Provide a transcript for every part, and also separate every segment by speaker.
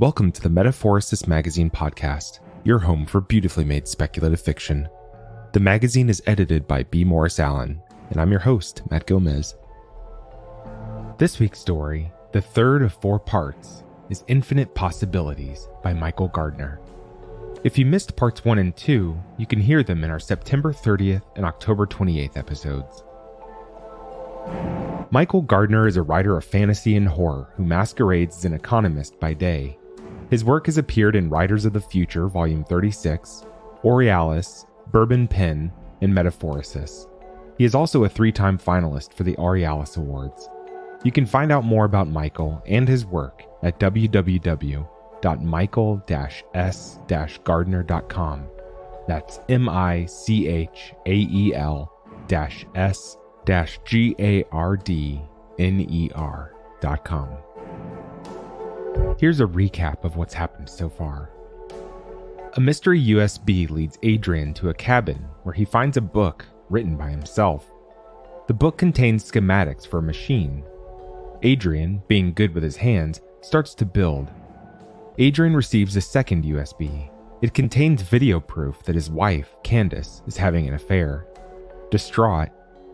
Speaker 1: Welcome to the Metaphorosis magazine podcast, your home for beautifully made speculative fiction. The magazine is edited by B. Morris Allen, and I'm your host, Matt Gomez. This week's story, the third of 4 parts, is Infinite Possibilities by Michael Gardner. If you missed parts 1 and 2, you can hear them in our September 30th and October 28th episodes. Michael Gardner is a writer of fantasy and horror who masquerades as an economist by day. His work has appeared in Writers of the Future, Volume 36, Aurealis, Bourbon Pen, and Metaphorosis. He is also a 3-time finalist for the Aurealis Awards. You can find out more about Michael and his work at www.michael-s-gardner.com. That's michael-s-gardner.com. Here's a recap of what's happened so far. A mystery USB leads Adrian to a cabin where he finds a book written by himself. The book contains schematics for a machine. Adrian, being good with his hands, starts to build. Adrian receives a second USB. It contains video proof that his wife, Candace, is having an affair. Distraught,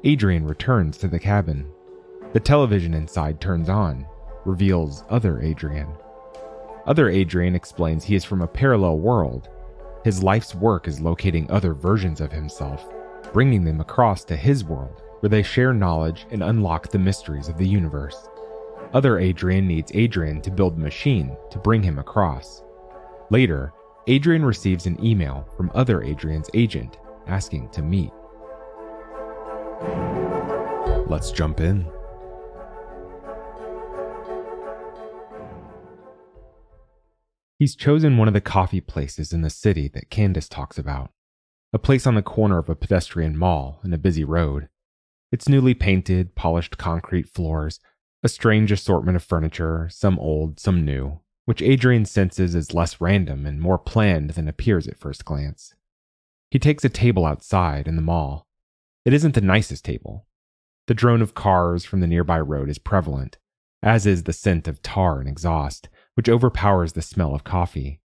Speaker 1: Adrian returns to the cabin. The television inside turns on, reveals other Adrian. Other Adrian explains he is from a parallel world. His life's work is locating other versions of himself, bringing them across to his world, where they share knowledge and unlock the mysteries of the universe. Other Adrian needs Adrian to build a machine to bring him across. Later, Adrian receives an email from other Adrian's agent asking to meet. Let's jump in. He's chosen one of the coffee places in the city that Candace talks about, a place on the corner of a pedestrian mall and a busy road. It's newly painted, polished concrete floors, a strange assortment of furniture, some old, some new, which Adrian senses is less random and more planned than appears at first glance. He takes a table outside in the mall. It isn't the nicest table. The drone of cars from the nearby road is prevalent, as is the scent of tar and exhaust, which overpowers the smell of coffee.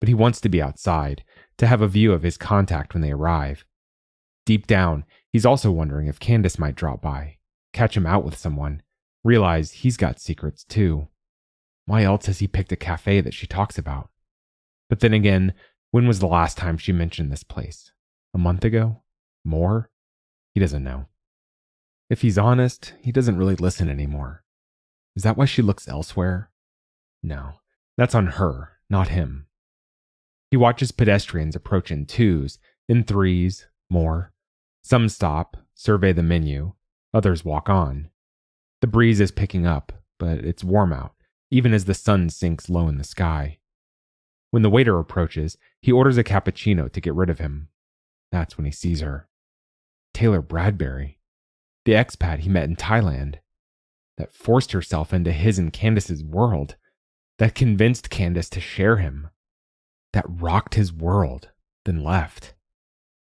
Speaker 1: But he wants to be outside, to have a view of his contact when they arrive. Deep down, he's also wondering if Candace might drop by, catch him out with someone, realize he's got secrets too. Why else has he picked a cafe that she talks about? But then again, when was the last time she mentioned this place? A month ago? More? He doesn't know. If he's honest, he doesn't really listen anymore. Is that why she looks elsewhere? No, that's on her, not him. He watches pedestrians approach in 2s, in 3s, more. Some stop, survey the menu, others walk on. The breeze is picking up, but it's warm out, even as the sun sinks low in the sky. When the waiter approaches, he orders a cappuccino to get rid of him. That's when he sees her. Taylor Bradbury, the expat he met in Thailand, that forced herself into his and Candace's world, that convinced Candace to share him, that rocked his world, then left.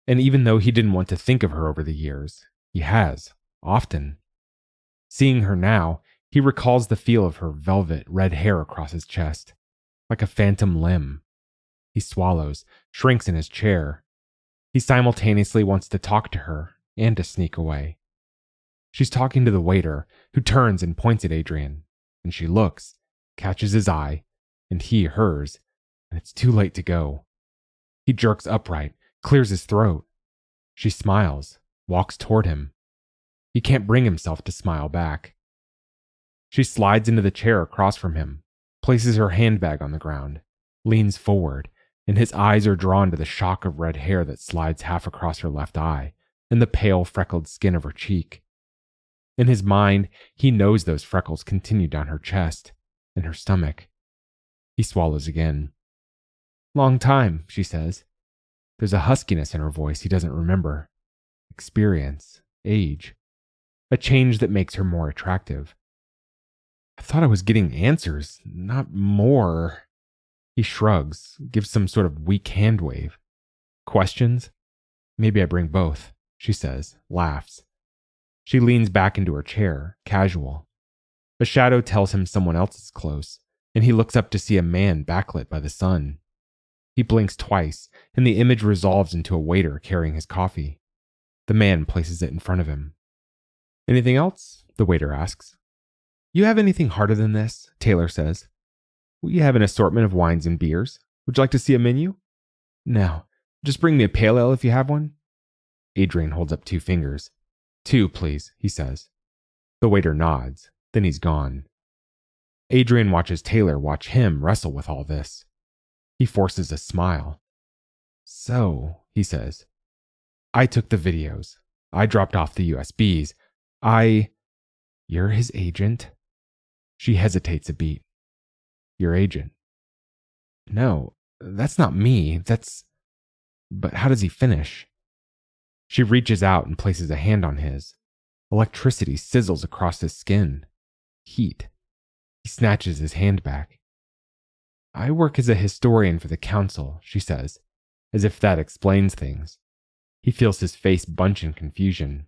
Speaker 1: And even though he didn't want to think of her over the years, he has, often. Seeing her now, he recalls the feel of her velvet red hair across his chest, like a phantom limb. He swallows, shrinks in his chair. He simultaneously wants to talk to her and to sneak away. She's talking to the waiter, who turns and points at Adrian, and she looks, catches his eye, and he hers, and it's too late to go. He jerks upright, clears his throat. She smiles, walks toward him. He can't bring himself to smile back. She slides into the chair across from him, places her handbag on the ground, leans forward, and his eyes are drawn to the shock of red hair that slides half across her left eye and the pale, freckled skin of her cheek. In his mind, he knows those freckles continue down her chest and her stomach. He swallows again. Long time, she says. There's a huskiness in her voice he doesn't remember. Experience, age. A change that makes her more attractive. I thought I was getting answers, not more. He shrugs, gives some sort of weak hand wave. Questions? Maybe I bring both, she says, laughs. She leans back into her chair, casual. A shadow tells him someone else is close, and he looks up to see a man backlit by the sun. He blinks twice, and the image resolves into a waiter carrying his coffee. The man places it in front of him. "Anything else?" the waiter asks. "You have anything harder than this?" Taylor says. "We have an assortment of wines and beers. Would you like to see a menu?" "No, just bring me a pale ale if you have one." Adrian holds up 2 fingers. "2, please," he says. The waiter nods, then he's gone. Adrian watches Taylor watch him wrestle with all this. He forces a smile. "So," he says, "I took the videos. I dropped off the USBs. You're his agent?" She hesitates a beat. "Your agent?" "No, that's not me. But how does he finish?" She reaches out and places a hand on his. Electricity sizzles across his skin. Heat. He snatches his hand back. "I work as a historian for the council," she says, as if that explains things. He feels his face bunch in confusion.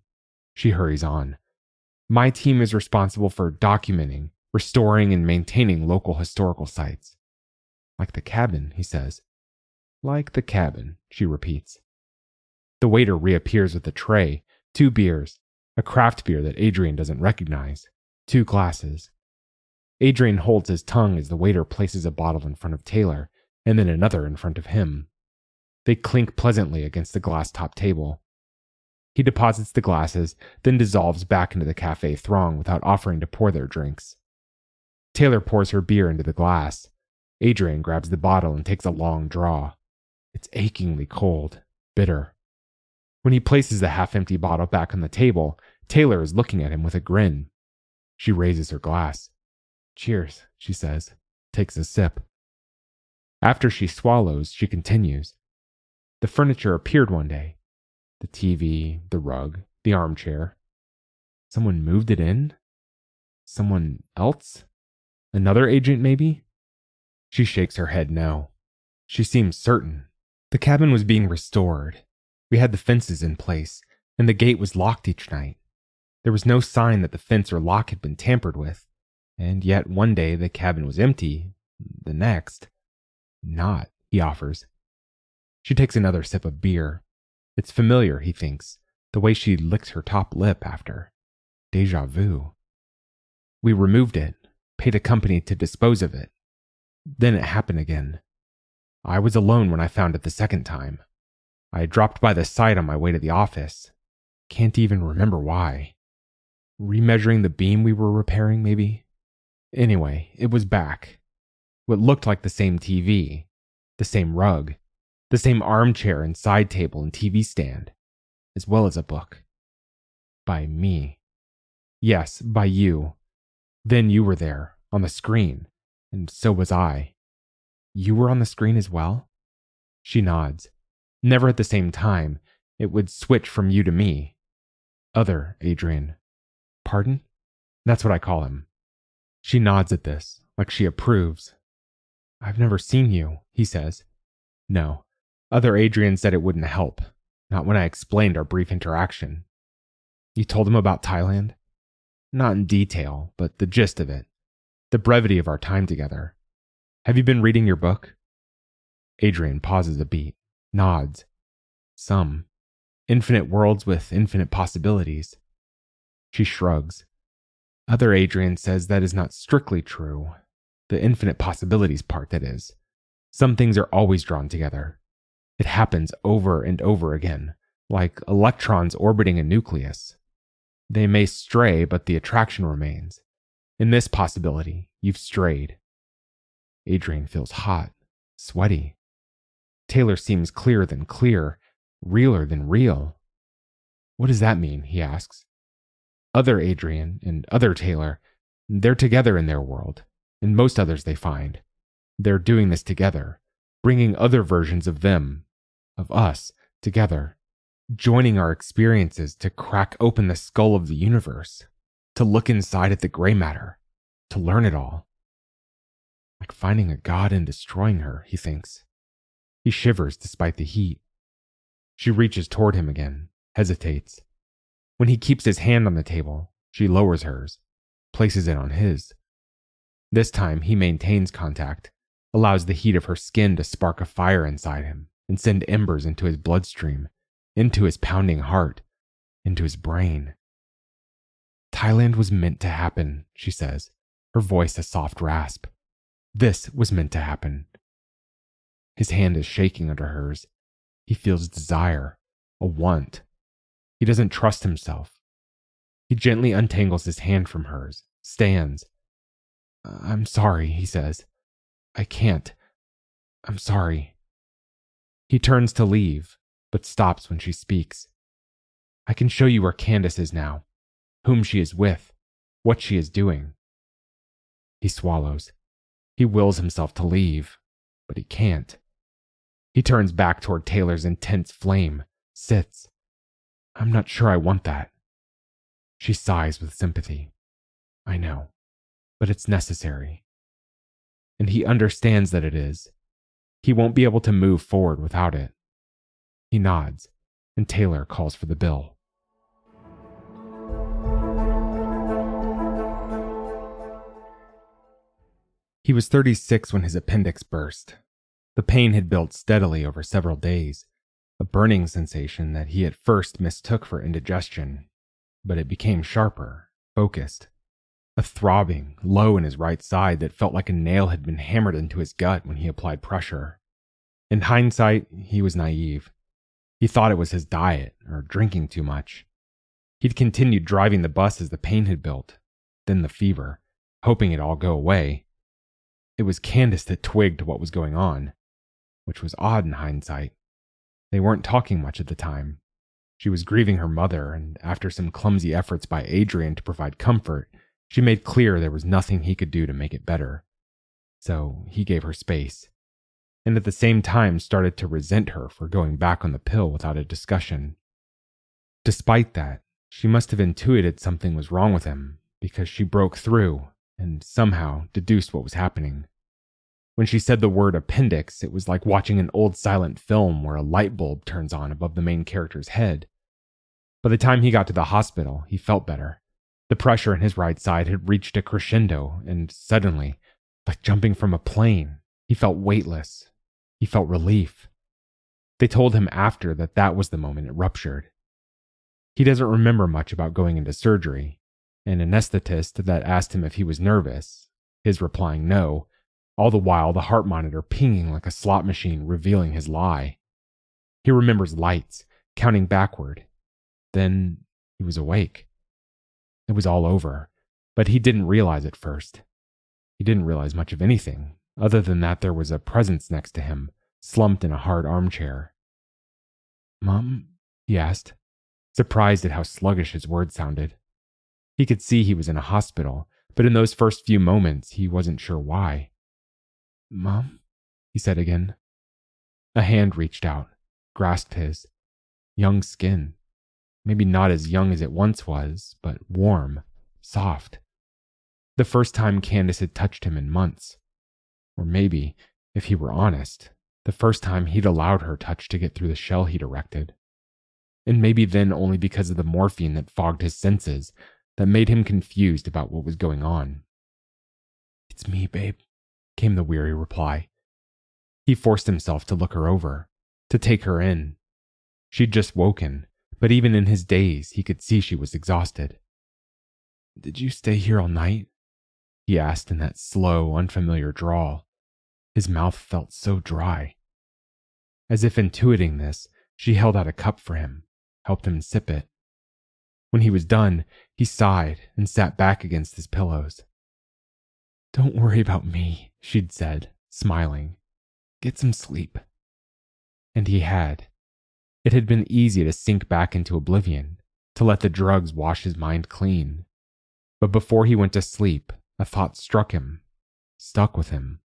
Speaker 1: She hurries on. "My team is responsible for documenting, restoring, and maintaining local historical sites." "Like the cabin," he says. "Like the cabin," she repeats. The waiter reappears with a tray, 2 beers, a craft beer that Adrian doesn't recognize, 2 glasses. Adrian holds his tongue as the waiter places a bottle in front of Taylor and then another in front of him. They clink pleasantly against the glass-top table. He deposits the glasses, then dissolves back into the cafe throng without offering to pour their drinks. Taylor pours her beer into the glass. Adrian grabs the bottle and takes a long draw. It's achingly cold, bitter. When he places the half-empty bottle back on the table, Taylor is looking at him with a grin. She raises her glass. "Cheers," she says, takes a sip. After she swallows, she continues. "The furniture appeared one day. The TV, the rug, the armchair. Someone moved it in? Someone else? Another agent, maybe?" She shakes her head no. She seems certain. The cabin was being restored. We had the fences in place, and the gate was locked each night. There was no sign that the fence or lock had been tampered with, and yet one day the cabin was empty, the next, not, he offers. She takes another sip of beer. It's familiar, he thinks, the way she licks her top lip after. Deja vu. "We removed it, paid a company to dispose of it. Then it happened again. I was alone when I found it the second time. I dropped by the site on my way to the office. Can't even remember why. Remeasuring the beam we were repairing, maybe? Anyway, it was back. What looked like the same TV, the same rug, the same armchair and side table and TV stand, as well as a book. By me. Yes, by you. Then you were there, on the screen, and so was I. You were on the screen as well?" She nods. "Never at the same time. It would switch from you to me. Other Adrian." "Pardon?" "That's what I call him." She nods at this, like she approves. "I've never seen you," he says. "No. Other Adrian said it wouldn't help. Not when I explained our brief interaction." "You told him about Thailand?" "Not in detail, but the gist of it. The brevity of our time together. Have you been reading your book?" Adrian pauses a beat, nods. "Some. Infinite worlds with infinite possibilities." She shrugs. "Other Adrian says that is not strictly true. The infinite possibilities part, that is. Some things are always drawn together. It happens over and over again, like electrons orbiting a nucleus. They may stray, but the attraction remains. In this possibility, you've strayed." Adrian feels hot, sweaty. Taylor seems clearer than clear, realer than real. "What does that mean?" he asks. "Other Adrian and other Taylor, they're together in their world, and most others they find. They're doing this together, bringing other versions of them, of us, together, joining our experiences to crack open the skull of the universe, to look inside at the gray matter, to learn it all. Like finding a god and destroying her," he thinks. He shivers despite the heat. She reaches toward him again, hesitates. When he keeps his hand on the table, she lowers hers, places it on his. This time, he maintains contact, allows the heat of her skin to spark a fire inside him and send embers into his bloodstream, into his pounding heart, into his brain. Thailand was meant to happen, she says, her voice a soft rasp. This was meant to happen. His hand is shaking under hers. He feels desire, a want. He doesn't trust himself. He gently untangles his hand from hers, stands. I'm sorry, he says. I can't. I'm sorry. He turns to leave, but stops when she speaks. I can show you where Candace is now, whom she is with, what she is doing. He swallows. He wills himself to leave, but he can't. He turns back toward Taylor's intense flame, sits. I'm not sure I want that. She sighs with sympathy. I know, but it's necessary. And he understands that it is. He won't be able to move forward without it. He nods, and Taylor calls for the bill. He was 36 when his appendix burst. The pain had built steadily over several days, a burning sensation that he at first mistook for indigestion, but it became sharper, focused. A throbbing, low in his right side that felt like a nail had been hammered into his gut when he applied pressure. In hindsight, he was naive. He thought it was his diet or drinking too much. He'd continued driving the bus as the pain had built, then the fever, hoping it'd all go away. It was Candace that twigged what was going on, which was odd in hindsight. They weren't talking much at the time. She was grieving her mother, and after some clumsy efforts by Adrian to provide comfort, she made clear there was nothing he could do to make it better. So he gave her space, and at the same time started to resent her for going back on the pill without a discussion. Despite that, she must have intuited something was wrong with him, because she broke through and somehow deduced what was happening. When she said the word appendix, it was like watching an old silent film where a light bulb turns on above the main character's head. By the time he got to the hospital, he felt better. The pressure in his right side had reached a crescendo, and suddenly, like jumping from a plane, he felt weightless. He felt relief. They told him after that that was the moment it ruptured. He doesn't remember much about going into surgery. An anesthetist that asked him if he was nervous, his replying no, all the while the heart monitor pinging like a slot machine revealing his lie. He remembers lights, counting backward. Then he was awake. It was all over, but he didn't realize at first. He didn't realize much of anything, other than that there was a presence next to him, slumped in a hard armchair. "Mom?" he asked, surprised at how sluggish his words sounded. He could see he was in a hospital, but in those first few moments he wasn't sure why. "Mom?" he said again. A hand reached out, grasped his. Young skin. Maybe not as young as it once was, but warm, soft. The first time Candace had touched him in months. Or maybe, if he were honest, the first time he'd allowed her touch to get through the shell he'd erected. And maybe then only because of the morphine that fogged his senses, that made him confused about what was going on. "It's me, babe," came the weary reply. He forced himself to look her over, to take her in. She'd just woken, but even in his daze, he could see she was exhausted. "Did you stay here all night?" he asked in that slow, unfamiliar drawl. His mouth felt so dry. As if intuiting this, she held out a cup for him, helped him sip it. When he was done, he sighed and sat back against his pillows. "Don't worry about me," she'd said, smiling. "Get some sleep." And he had. It had been easy to sink back into oblivion, to let the drugs wash his mind clean. But before he went to sleep, a thought struck him, stuck with him.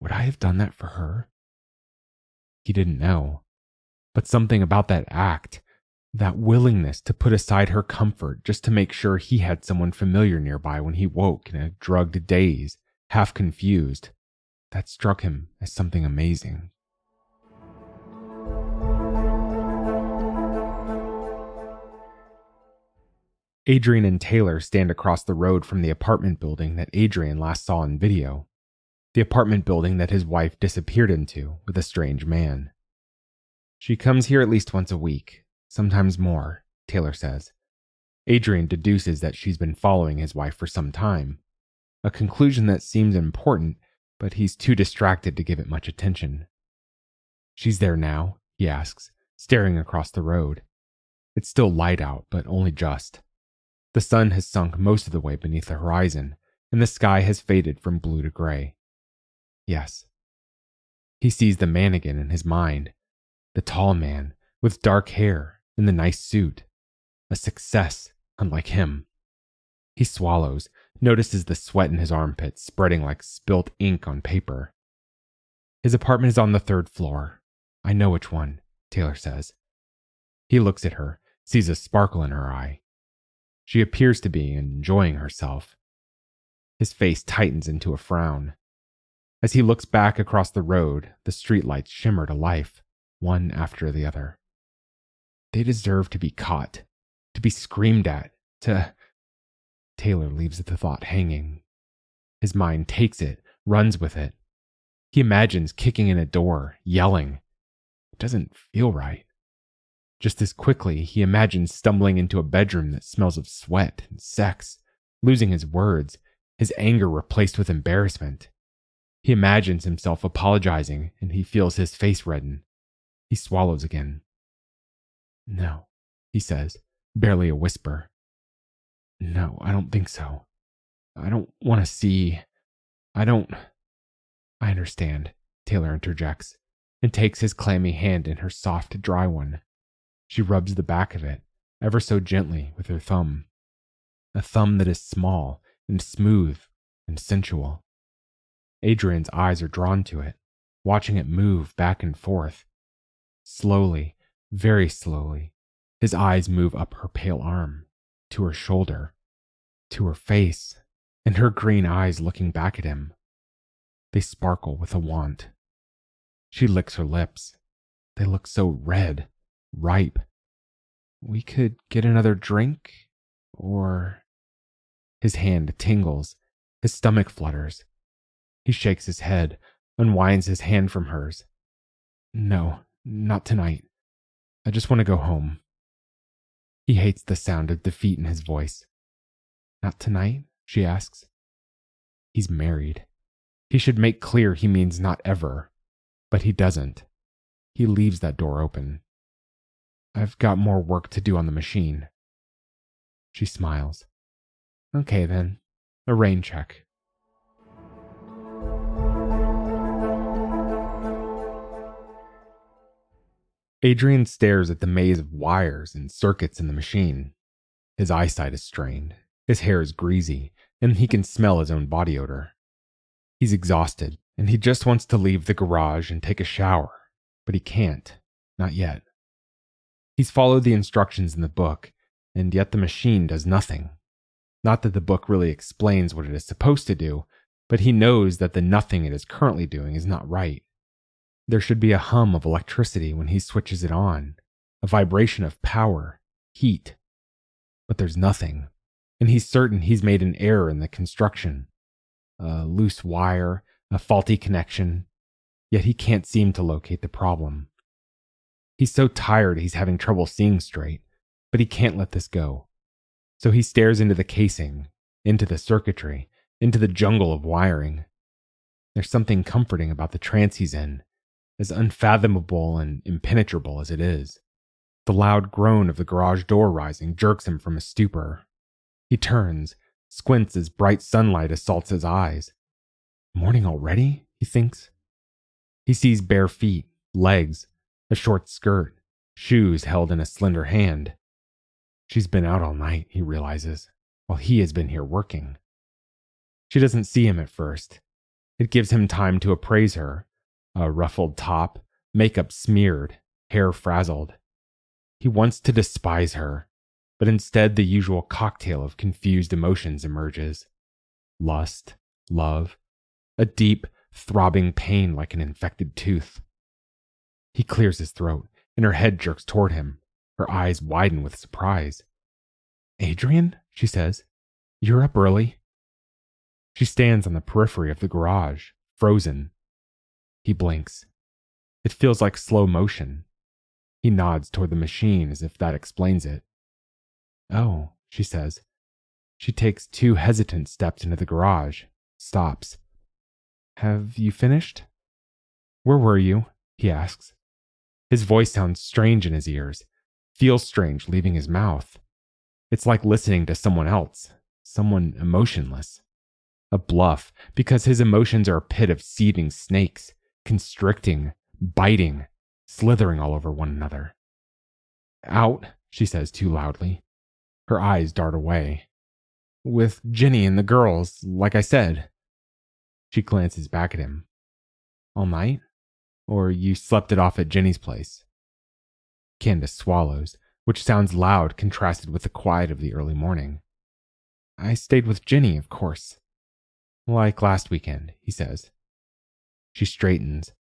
Speaker 1: Would I have done that for her? He didn't know. But something about that act, that willingness to put aside her comfort just to make sure he had someone familiar nearby when he woke in a drugged daze, half confused, that struck him as something amazing. Adrian and Taylor stand across the road from the apartment building that Adrian last saw in video. The apartment building that his wife disappeared into with a strange man. She comes here at least once a week, sometimes more, Taylor says. Adrian deduces that she's been following his wife for some time. A conclusion that seems important, but he's too distracted to give it much attention. She's there now, he asks, staring across the road. It's still light out, but only just. The sun has sunk most of the way beneath the horizon, and the sky has faded from blue to gray. Yes. He sees the man again in his mind. The tall man, with dark hair, in the nice suit. A success, unlike him. He swallows, notices the sweat in his armpits spreading like spilt ink on paper. His apartment is on the 3rd floor. I know which one, Taylor says. He looks at her, sees a sparkle in her eye. She appears to be enjoying herself. His face tightens into a frown. As he looks back across the road, the streetlights shimmer to life, one after the other. They deserve to be caught, to be screamed at, to... Taylor leaves the thought hanging. His mind takes it, runs with it. He imagines kicking in a door, yelling. It doesn't feel right. Just as quickly, he imagines stumbling into a bedroom that smells of sweat and sex, losing his words, his anger replaced with embarrassment. He imagines himself apologizing, and he feels his face redden. He swallows again. No, he says, barely a whisper. No, I don't think so. I don't want to see. I understand, Taylor interjects, and takes his clammy hand in her soft, dry one. She rubs the back of it, ever so gently, with her thumb. A thumb that is small and smooth and sensual. Adrian's eyes are drawn to it, watching it move back and forth. Slowly, very slowly, his eyes move up her pale arm, to her shoulder, to her face, and her green eyes looking back at him. They sparkle with a want. She licks her lips. They look so red, ripe. We could get another drink, or... His hand tingles. His stomach flutters. He shakes his head, unwinds his hand from hers. No, not tonight. I just want to go home. He hates the sound of defeat in his voice. Not tonight? She asks. He's married. He should make clear he means not ever. But he doesn't. He leaves that door open. I've got more work to do on the machine. She smiles. Okay then. A rain check. Adrian stares at the maze of wires and circuits in the machine. His eyesight is strained, his hair is greasy, and he can smell his own body odor. He's exhausted, and he just wants to leave the garage and take a shower, but he can't, not yet. He's followed the instructions in the book, and yet the machine does nothing. Not that the book really explains what it is supposed to do, but he knows that the nothing it is currently doing is not right. There should be a hum of electricity when he switches it on, a vibration of power, heat. But there's nothing, and he's certain he's made an error in the construction. A loose wire, a faulty connection, yet he can't seem to locate the problem. He's so tired he's having trouble seeing straight, but he can't let this go. So he stares into the casing, into the circuitry, into the jungle of wiring. There's something comforting about the trance he's in, as unfathomable and impenetrable as it is. The loud groan of the garage door rising jerks him from his stupor. He turns, squints as bright sunlight assaults his eyes. Morning already, he thinks. He sees bare feet, legs, a short skirt, shoes held in a slender hand. She's been out all night, he realizes, while he has been here working. She doesn't see him at first. It gives him time to appraise her. A ruffled top, makeup smeared, hair frazzled. He wants to despise her, but instead the usual cocktail of confused emotions emerges. Lust, love, a deep, throbbing pain like an infected tooth. He clears his throat, and her head jerks toward him. Her eyes widen with surprise. Adrian? she says. "You're up early." She stands on the periphery of the garage, frozen. He blinks. It feels like slow motion. He nods toward the machine as if that explains it. "Oh," she says. She takes 2 hesitant steps into the garage, stops. "Have you finished?" "Where were you?" he asks. His voice sounds strange in his ears, feels strange leaving his mouth. It's like listening to someone else, someone emotionless. A bluff, because his emotions are a pit of seething snakes, constricting, biting, slithering all over one another. "Out," she says too loudly. Her eyes dart away. "With Ginny and the girls, like I said." She glances back at him. "All night? Or you slept it off at Ginny's place?" Candace swallows, which sounds loud contrasted with the quiet of the early morning. "I stayed with Ginny, of course." "Like last weekend," he says. She straightens,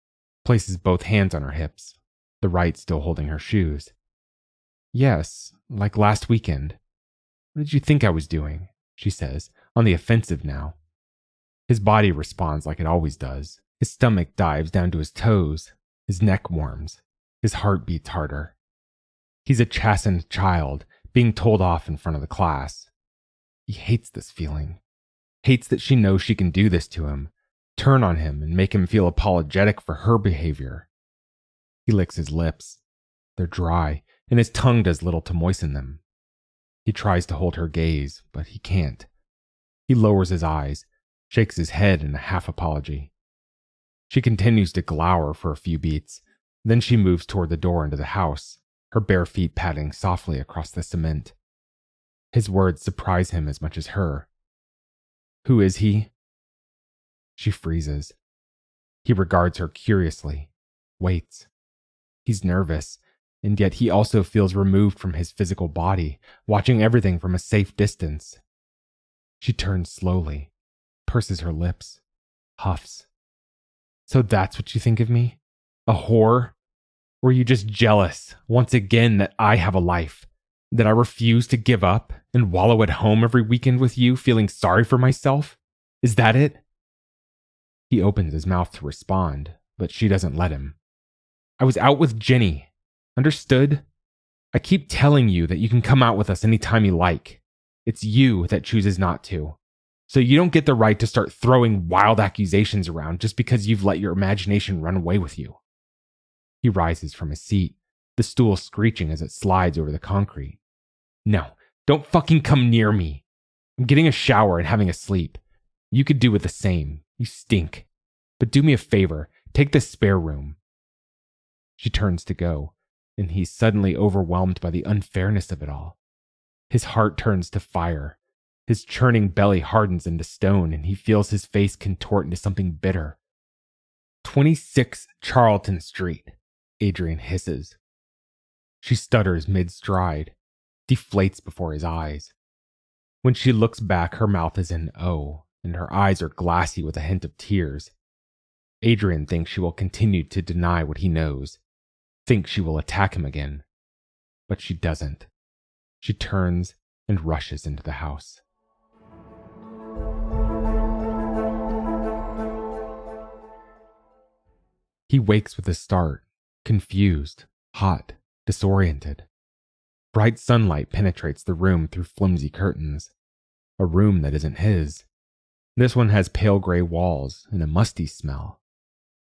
Speaker 1: places both hands on her hips, the right still holding her shoes. "Yes, like last weekend. What did you think I was doing?" she says, on the offensive now. His body responds like it always does. His stomach dives down to his toes. His neck warms. His heart beats harder. He's a chastened child being told off in front of the class. He hates this feeling. Hates that she knows she can do this to him, turn on him and make him feel apologetic for her behavior. He licks his lips. They're dry, and his tongue does little to moisten them. He tries to hold her gaze, but he can't. He lowers his eyes, shakes his head in a half apology. She continues to glower for a few beats, then she moves toward the door into the house, her bare feet padding softly across the cement. His words surprise him as much as her. "Who is he?" She freezes. He regards her curiously, waits. He's nervous, and yet he also feels removed from his physical body, watching everything from a safe distance. She turns slowly, purses her lips, huffs. "So that's what you think of me? A whore? Or are you just jealous, once again, that I have a life? That I refuse to give up and wallow at home every weekend with you, feeling sorry for myself? Is that it?" He opens his mouth to respond, but she doesn't let him. "I was out with Ginny. Understood? I keep telling you that you can come out with us anytime you like. It's you that chooses not to. So you don't get the right to start throwing wild accusations around just because you've let your imagination run away with you." He rises from his seat, the stool screeching as it slides over the concrete. "No, don't fucking come near me. I'm getting a shower and having a sleep. You could do with the same. You stink. But do me a favor, take the spare room." She turns to go, and he's suddenly overwhelmed by the unfairness of it all. His heart turns to fire. His churning belly hardens into stone, and he feels his face contort into something bitter. 26 Charlton Street, Adrian hisses. She stutters mid-stride, deflates before his eyes. When she looks back, her mouth is an O, and her eyes are glassy with a hint of tears. Adrian thinks she will continue to deny what he knows, thinks she will attack him again. But she doesn't. She turns and rushes into the house. He wakes with a start, confused, hot, disoriented. Bright sunlight penetrates the room through flimsy curtains. A room that isn't his. This one has pale gray walls and a musty smell.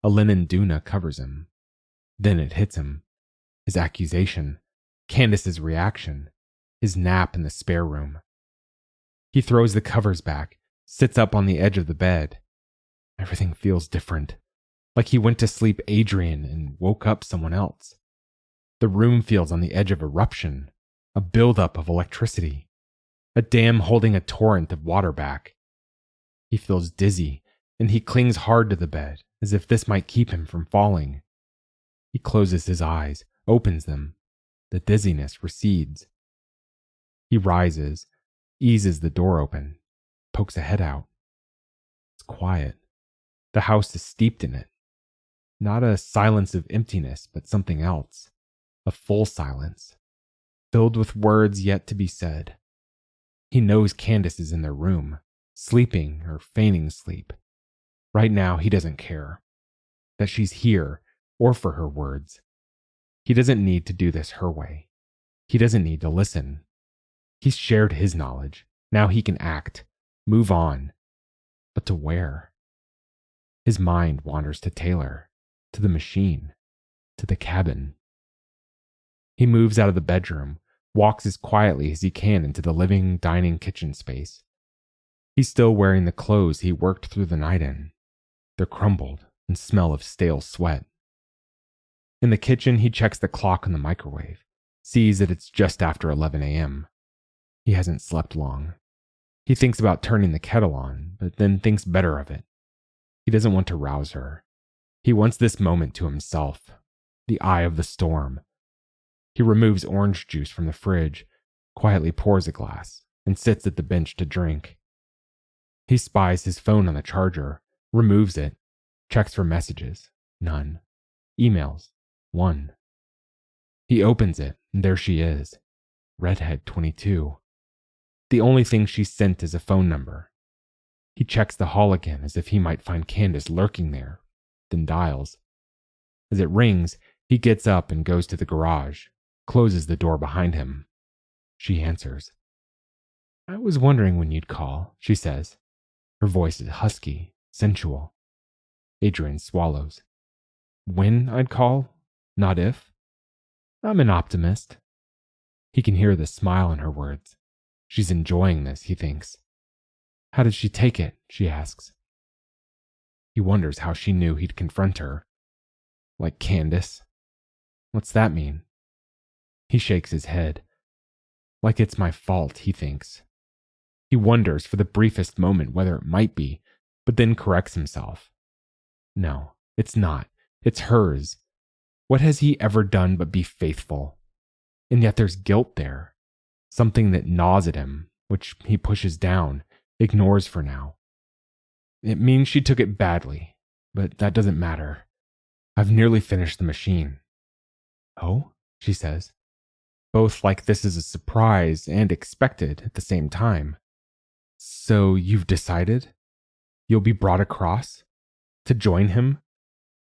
Speaker 1: A linen doona covers him. Then it hits him. His accusation, Candace's reaction, his nap in the spare room. He throws the covers back, sits up on the edge of the bed. Everything feels different. Like he went to sleep Adrian and woke up someone else. The room feels on the edge of eruption, a buildup of electricity, a dam holding a torrent of water back. He feels dizzy, and he clings hard to the bed, as if this might keep him from falling. He closes his eyes, opens them. The dizziness recedes. He rises, eases the door open, pokes a head out. It's quiet. The house is steeped in it. Not a silence of emptiness, but something else. A full silence, filled with words yet to be said. He knows Candace is in their room, sleeping or feigning sleep. Right now, he doesn't care that she's here or for her words. He doesn't need to do this her way. He doesn't need to listen. He's shared his knowledge. Now he can act, move on. But to where? His mind wanders to Taylor, to the machine, to the cabin. He moves out of the bedroom, walks as quietly as he can into the living, dining kitchen space. He's still wearing the clothes he worked through the night in. They're crumbled and smell of stale sweat. In the kitchen, he checks the clock on the microwave, sees that it's just after 11 a.m. He hasn't slept long. He thinks about turning the kettle on, but then thinks better of it. He doesn't want to rouse her. He wants this moment to himself, the eye of the storm. He removes orange juice from the fridge, quietly pours a glass, and sits at the bench to drink. He spies his phone on the charger, removes it, checks for messages. None. Emails. 1. He opens it, and there she is. Redhead 22. The only thing she sent is a phone number. He checks the hall again as if he might find Candace lurking there, then dials. As it rings, he gets up and goes to the garage, closes the door behind him. She answers. "I was wondering when you'd call," she says. Her voice is husky, sensual. Adrian swallows. "When I'd call, not if. I'm an optimist." He can hear the smile in her words. She's enjoying this, he thinks. How did she take it? She asks. He wonders how she knew he'd confront her. Like Candace? What's that mean? He shakes his head. Like it's my fault, he thinks. He wonders for the briefest moment whether it might be, but then corrects himself. No, it's not. It's hers. What has he ever done but be faithful? And yet there's guilt there. Something that gnaws at him, which he pushes down, ignores for now. It means she took it badly, but that doesn't matter. I've nearly finished the machine. Oh? She says. Both like this is a surprise and expected at the same time. So you've decided? You'll be brought across? To join him?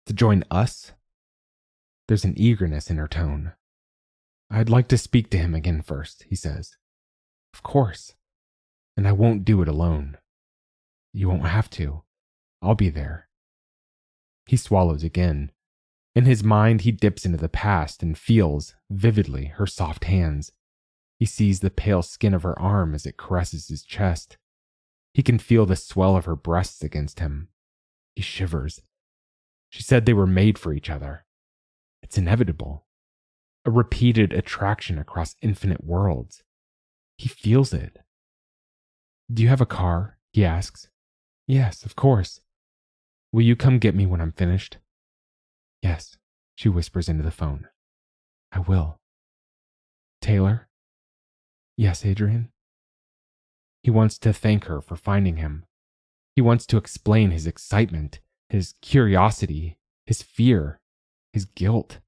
Speaker 1: To join us? There's an eagerness in her tone. I'd like to speak to him again first, he says. Of course. And I won't do it alone. You won't have to. I'll be there. He swallows again. In his mind, he dips into the past and feels, vividly, her soft hands. He sees the pale skin of her arm as it caresses his chest. He can feel the swell of her breasts against him. He shivers. She said they were made for each other. It's inevitable. A repeated attraction across infinite worlds. He feels it. Do you have a car? He asks. Yes, of course. Will you come get me when I'm finished? Yes, she whispers into the phone. I will. Taylor? Yes, Adrian? He wants to thank her for finding him. He wants to explain his excitement, his curiosity, his fear, his guilt.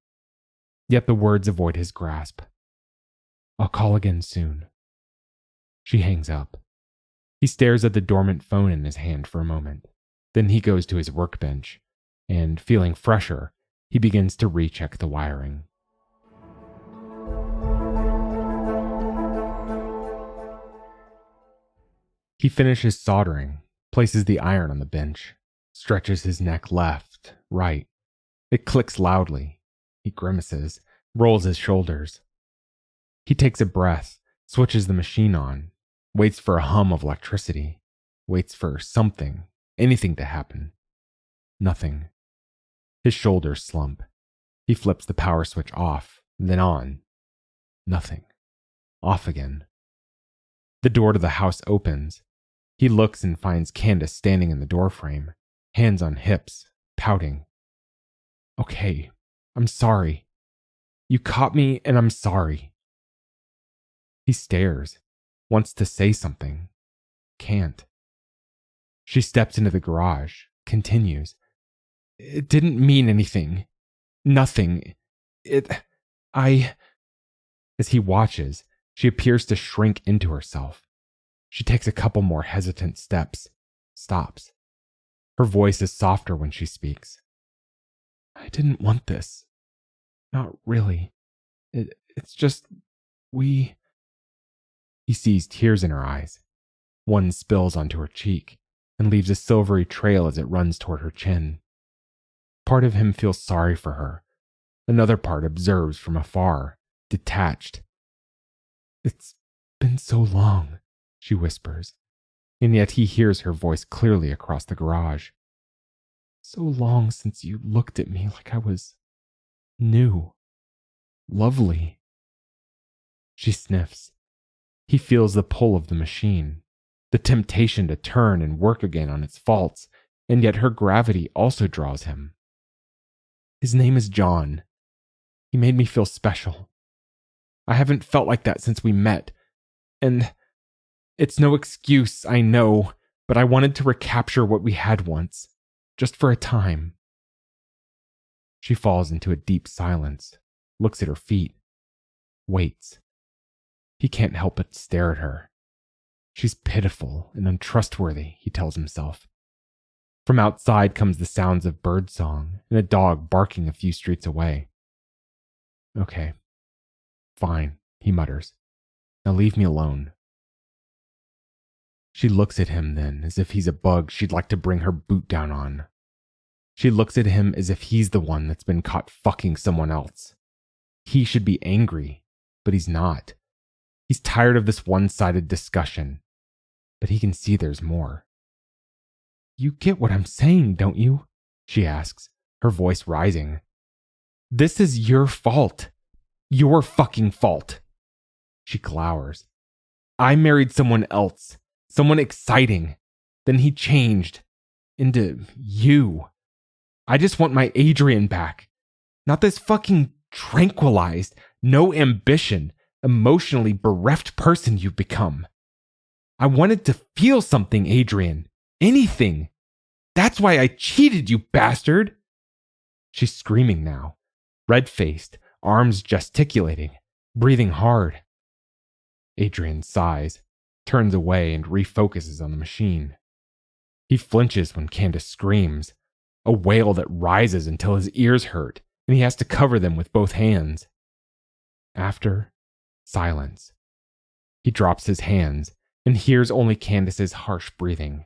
Speaker 1: Yet the words avoid his grasp. I'll call again soon. She hangs up. He stares at the dormant phone in his hand for a moment. Then he goes to his workbench, and feeling fresher, he begins to recheck the wiring. He finishes soldering, places the iron on the bench, stretches his neck left, right. It clicks loudly. He grimaces, rolls his shoulders. He takes a breath, switches the machine on, waits for a hum of electricity, waits for something, anything to happen. Nothing. His shoulders slump. He flips the power switch off, then on. Nothing. Off again. The door to the house opens. He looks and finds Candace standing in the doorframe, hands on hips, pouting. Okay, I'm sorry. You caught me and I'm sorry. He stares, wants to say something, can't. She steps into the garage, continues. It didn't mean anything. Nothing. As he watches, she appears to shrink into herself. She takes a couple more hesitant steps, stops. Her voice is softer when she speaks. I didn't want this. Not really. It's just, we... He sees tears in her eyes. One spills onto her cheek and leaves a silvery trail as it runs toward her chin. Part of him feels sorry for her. Another part observes from afar, detached. It's been so long, she whispers, and yet he hears her voice clearly across the garage. So long since you looked at me like I was new, lovely. She sniffs. He feels the pull of the machine, the temptation to turn and work again on its faults, and yet her gravity also draws him. His name is John. He made me feel special. I haven't felt like that since we met, and it's no excuse, I know, but I wanted to recapture what we had once, just for a time. She falls into a deep silence, looks at her feet, waits. He can't help but stare at her. She's pitiful and untrustworthy, he tells himself. From outside comes the sounds of birdsong and a dog barking a few streets away. Okay, fine, he mutters. Now leave me alone. She looks at him then as if he's a bug she'd like to bring her boot down on. She looks at him as if he's the one that's been caught fucking someone else. He should be angry, but he's not. He's tired of this one-sided discussion, but he can see there's more. You get what I'm saying, don't you? She asks, her voice rising. This is your fault. Your fucking fault. She glowers. I married someone else, someone exciting. Then he changed into you. I just want my Adrian back. Not this fucking tranquilized, no ambition, emotionally bereft person you've become. I wanted to feel something, Adrian. Anything. That's why I cheated, you bastard. She's screaming now, red-faced, arms gesticulating, breathing hard. Adrian sighs, turns away and refocuses on the machine. He flinches when Candace screams, a wail that rises until his ears hurt and he has to cover them with both hands. After, silence. He drops his hands and hears only Candace's harsh breathing.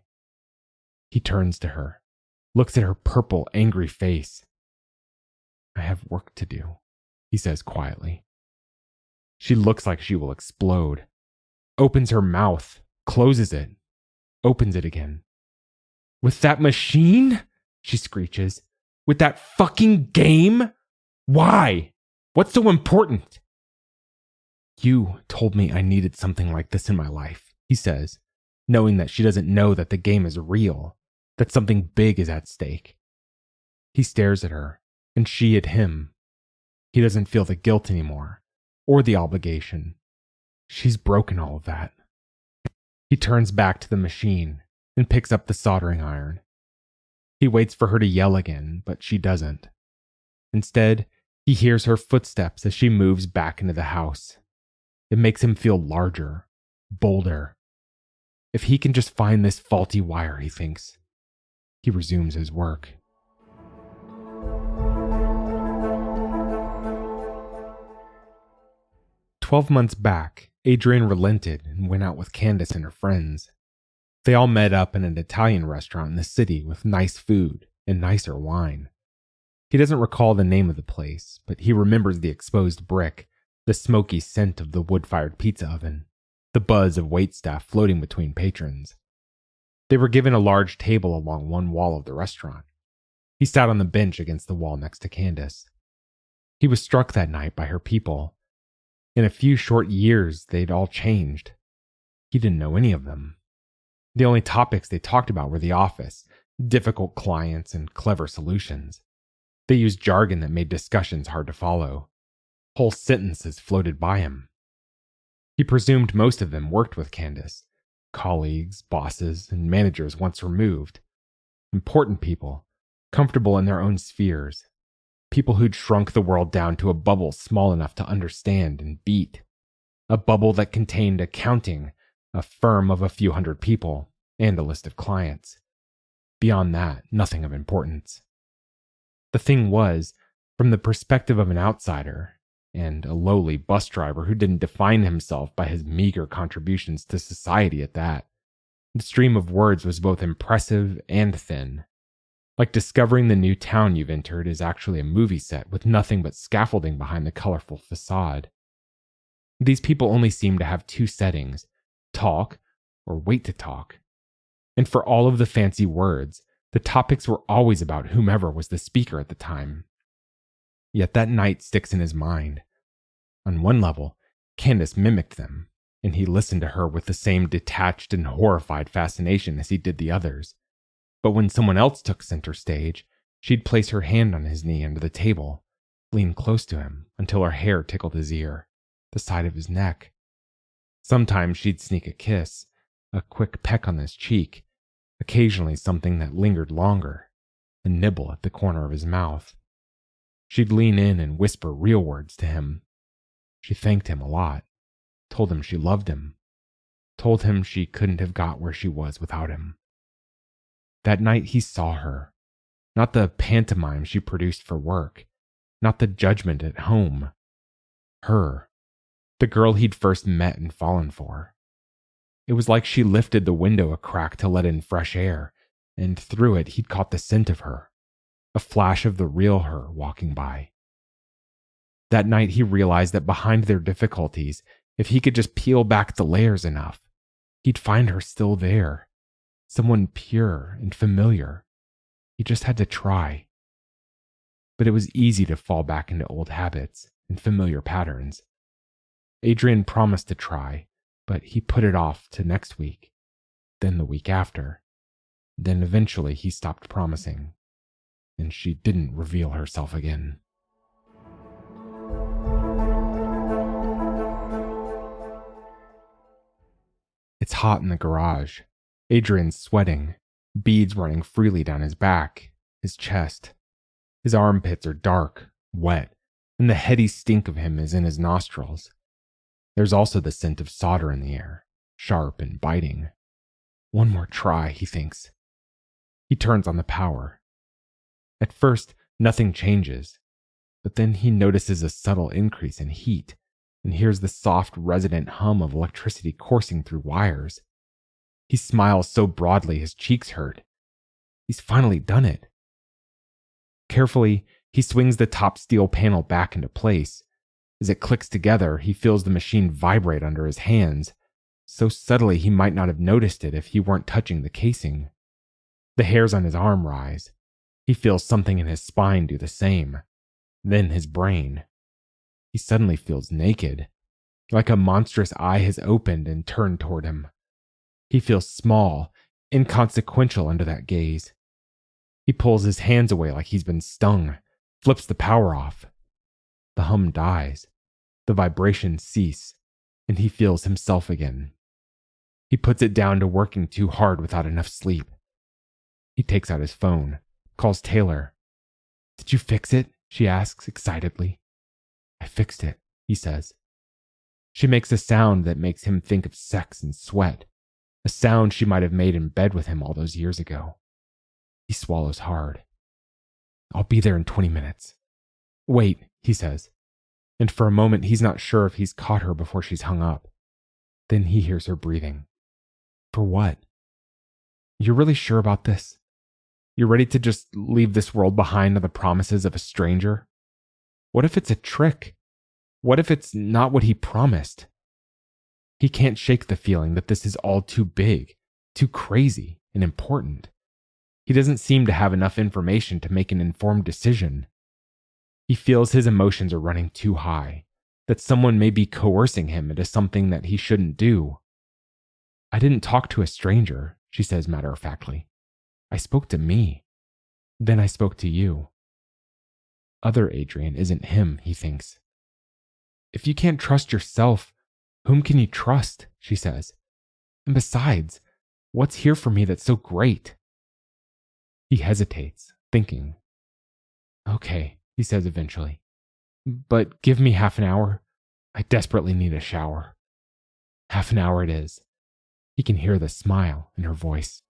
Speaker 1: He turns to her, looks at her purple, angry face. I have work to do, he says quietly. She looks like she will explode. Opens her mouth, closes it, opens it again. With that machine? She screeches. With that fucking game? Why? What's so important? You told me I needed something like this in my life, he says, knowing that she doesn't know that the game is real, that something big is at stake. He stares at her, and she at him. He doesn't feel the guilt anymore, or the obligation. She's broken all of that. He turns back to the machine and picks up the soldering iron. He waits for her to yell again, but she doesn't. Instead, he hears her footsteps as she moves back into the house. It makes him feel larger, bolder. If he can just find this faulty wire, he thinks. He resumes his work. "12 months back, Adrian relented and went out with Candace and her friends. They all met up in an Italian restaurant in the city with nice food and nicer wine. He doesn't recall the name of the place, but he remembers the exposed brick, the smoky scent of the wood-fired pizza oven, the buzz of waitstaff floating between patrons. They were given a large table along one wall of the restaurant. He sat on the bench against the wall next to Candace. He was struck that night by her people. In a few short years, they'd all changed. He didn't know any of them. The only topics they talked about were the office, difficult clients, and clever solutions. They used jargon that made discussions hard to follow. Whole sentences floated by him. He presumed most of them worked with Candace, colleagues, bosses, and managers once removed. Important people, comfortable in their own spheres. People who'd shrunk the world down to a bubble small enough to understand and beat. A bubble that contained accounting, a firm of a few hundred people, and a list of clients. Beyond that, nothing of importance. The thing was, from the perspective of an outsider, and a lowly bus driver who didn't define himself by his meager contributions to society at that, the stream of words was both impressive and thin. Like discovering the new town you've entered is actually a movie set with nothing but scaffolding behind the colorful facade. These people only seem to have two settings: talk or wait to talk. And for all of the fancy words, the topics were always about whomever was the speaker at the time. Yet that night sticks in his mind. On one level, Candace mimicked them, and he listened to her with the same detached and horrified fascination as he did the others. But when someone else took center stage, she'd place her hand on his knee under the table, lean close to him until her hair tickled his ear, the side of his neck. Sometimes she'd sneak a kiss, a quick peck on his cheek, occasionally something that lingered longer, a nibble at the corner of his mouth. She'd lean in and whisper real words to him. She thanked him a lot, told him she loved him, told him she couldn't have got where she was without him. That night he saw her, not the pantomime she produced for work, not the judgment at home. Her, the girl he'd first met and fallen for. It was like she lifted the window a crack to let in fresh air, and through it he'd caught the scent of her, a flash of the real her walking by. That night he realized that behind their difficulties, if he could just peel back the layers enough, he'd find her still there, someone pure and familiar. He just had to try. But it was easy to fall back into old habits and familiar patterns. Adrian promised to try, but he put it off to next week, then the week after. Then eventually he stopped promising, and she didn't reveal herself again. It's hot in the garage. Adrian's sweating, beads running freely down his back, his chest. His armpits are dark, wet, and the heady stink of him is in his nostrils. There's also the scent of solder in the air, sharp and biting. One more try, he thinks. He turns on the power. At first, nothing changes, but then he notices a subtle increase in heat and hears the soft, resonant hum of electricity coursing through wires. He smiles so broadly his cheeks hurt. He's finally done it. Carefully, he swings the top steel panel back into place. As it clicks together, he feels the machine vibrate under his hands, so subtly he might not have noticed it if he weren't touching the casing. The hairs on his arm rise. He feels something in his spine do the same. Then his brain. He suddenly feels naked, like a monstrous eye has opened and turned toward him. He feels small, inconsequential under that gaze. He pulls his hands away like he's been stung, flips the power off. The hum dies, the vibrations cease, and he feels himself again. He puts it down to working too hard without enough sleep. He takes out his phone, calls Taylor. "Did you fix it?" she asks excitedly. "I fixed it," he says. She makes a sound that makes him think of sex and sweat, a sound she might have made in bed with him all those years ago. He swallows hard. "I'll be there in 20 minutes. "Wait," he says, and for a moment he's not sure if he's caught her before she's hung up. Then he hears her breathing. "For what? You're really sure about this? You're ready to just leave this world behind on the promises of a stranger? What if it's a trick? What if it's not what he promised?" He can't shake the feeling that this is all too big, too crazy, and important. He doesn't seem to have enough information to make an informed decision. He feels his emotions are running too high, that someone may be coercing him into something that he shouldn't do. "I didn't talk to a stranger," she says matter-of-factly. "I spoke to me. Then I spoke to you." Other Adrian isn't him, he thinks. "If you can't trust yourself, whom can you trust?" she says. "And besides, what's here for me that's so great?" He hesitates, thinking. "Okay," he says eventually. "But give me half an hour. I desperately need a shower." Half an hour it is. He can hear the smile in her voice.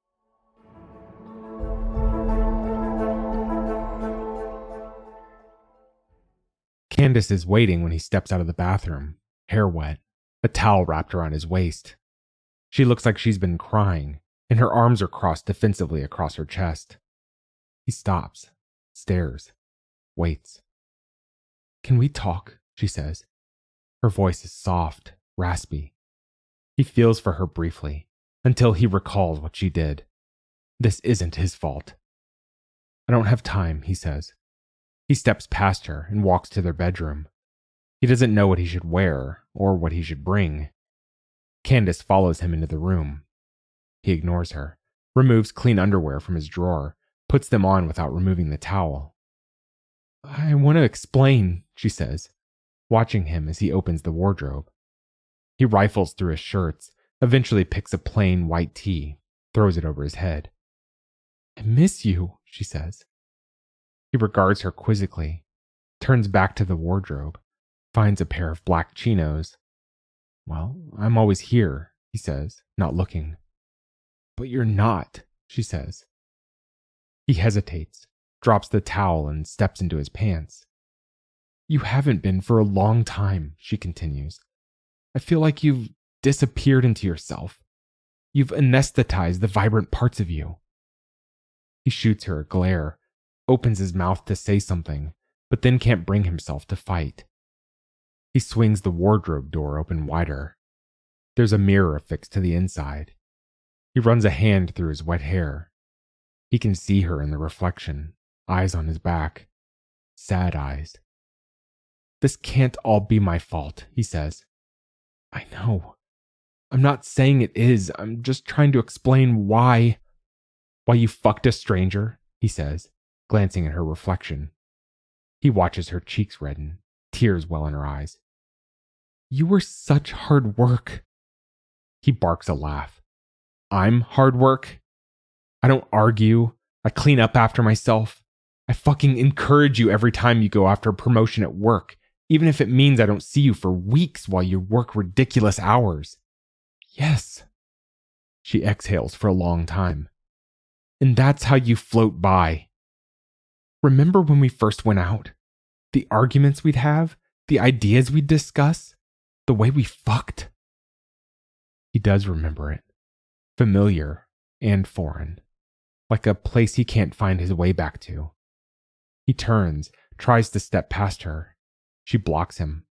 Speaker 1: Candace is waiting when he steps out of the bathroom, hair wet, a towel wrapped around his waist. She looks like she's been crying, and her arms are crossed defensively across her chest. He stops, stares, waits. "Can we talk?" she says. Her voice is soft, raspy. He feels for her briefly, until he recalls what she did. This isn't his fault. "I don't have time," he says. He steps past her and walks to their bedroom. He doesn't know what he should wear or what he should bring. Candace follows him into the room. He ignores her, removes clean underwear from his drawer, puts them on without removing the towel. "I want to explain," she says, watching him as he opens the wardrobe. He rifles through his shirts, eventually picks a plain white tee, throws it over his head. "I miss you," she says. He regards her quizzically, turns back to the wardrobe, finds a pair of black chinos. "Well, I'm always here," he says, not looking. "But you're not," she says. He hesitates, drops the towel, and steps into his pants. "You haven't been for a long time," she continues. "I feel like you've disappeared into yourself. You've anesthetized the vibrant parts of you." He shoots her a glare, opens his mouth to say something, but then can't bring himself to fight. He swings the wardrobe door open wider. There's a mirror affixed to the inside. He runs a hand through his wet hair. He can see her in the reflection, eyes on his back, sad eyes. "This can't all be my fault," he says. "I know. I'm not saying it is. I'm just trying to explain why you fucked a stranger," he says, glancing at her reflection. He watches her cheeks redden, tears well in her eyes. "You were such hard work." He barks a laugh. "I'm hard work? I don't argue. I clean up after myself. I fucking encourage you every time you go after a promotion at work, even if it means I don't see you for weeks while you work ridiculous hours." "Yes." She exhales for a long time. "And that's how you float by. Remember when we first went out? The arguments we'd have, the ideas we'd discuss, the way we fucked?" He does remember it. Familiar and foreign. Like a place he can't find his way back to. He turns, tries to step past her. She blocks him.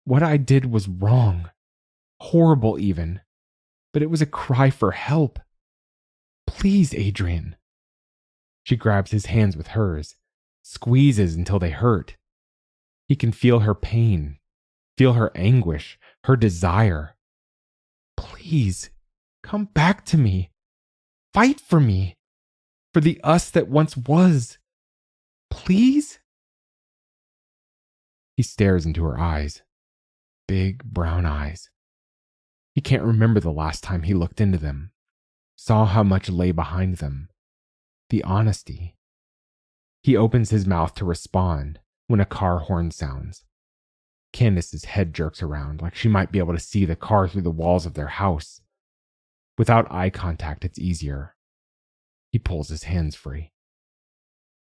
Speaker 1: "What I did was wrong. Horrible even. But it was a cry for help. Please, Adrian." She grabs his hands with hers, squeezes until they hurt. He can feel her pain, feel her anguish, her desire. "Please, come back to me. Fight for me. For the us that once was. Please?" He stares into her eyes. Big brown eyes. He can't remember the last time he looked into them, saw how much lay behind them. The honesty. He opens his mouth to respond when a car horn sounds. Candace's head jerks around like she might be able to see the car through the walls of their house. Without eye contact, it's easier. He pulls his hands free.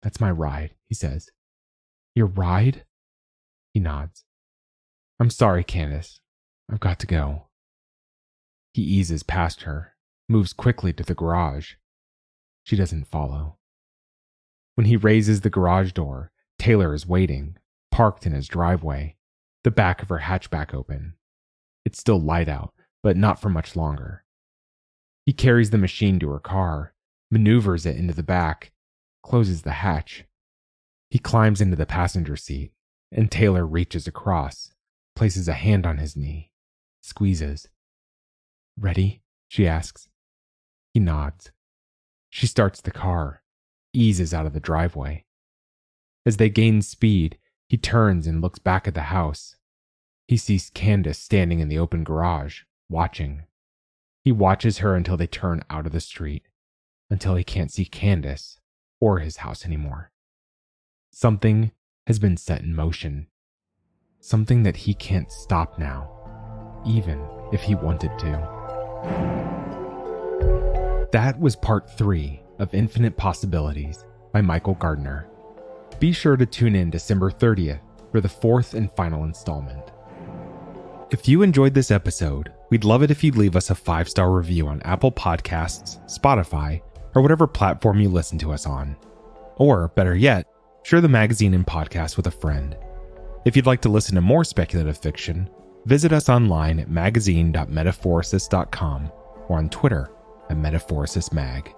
Speaker 1: "That's my ride," he says. "Your ride?" He nods. "I'm sorry, Candace. I've got to go." He eases past her, moves quickly to the garage. She doesn't follow. When he raises the garage door, Taylor is waiting, parked in his driveway, the back of her hatchback open. It's still light out, but not for much longer. He carries the machine to her car, maneuvers it into the back, closes the hatch. He climbs into the passenger seat, and Taylor reaches across, places a hand on his knee, squeezes. "Ready?" she asks. He nods. She starts the car, eases out of the driveway. As they gain speed, he turns and looks back at the house. He sees Candace standing in the open garage, watching. He watches her until they turn out of the street, until he can't see Candace or his house anymore. Something has been set in motion. Something that he can't stop now, even if he wanted to. That was part 3 of Infinite Possibilities by Michael Gardner. Be sure to tune in December 30th for the 4th and final installment. If you enjoyed this episode, we'd love it if you'd leave us a 5-star review on Apple Podcasts, Spotify, or whatever platform you listen to us on. Or, better yet, share the magazine and podcast with a friend. If you'd like to listen to more speculative fiction, visit us online at magazine.metaphorosis.com or on Twitter at MetaphorisisMag.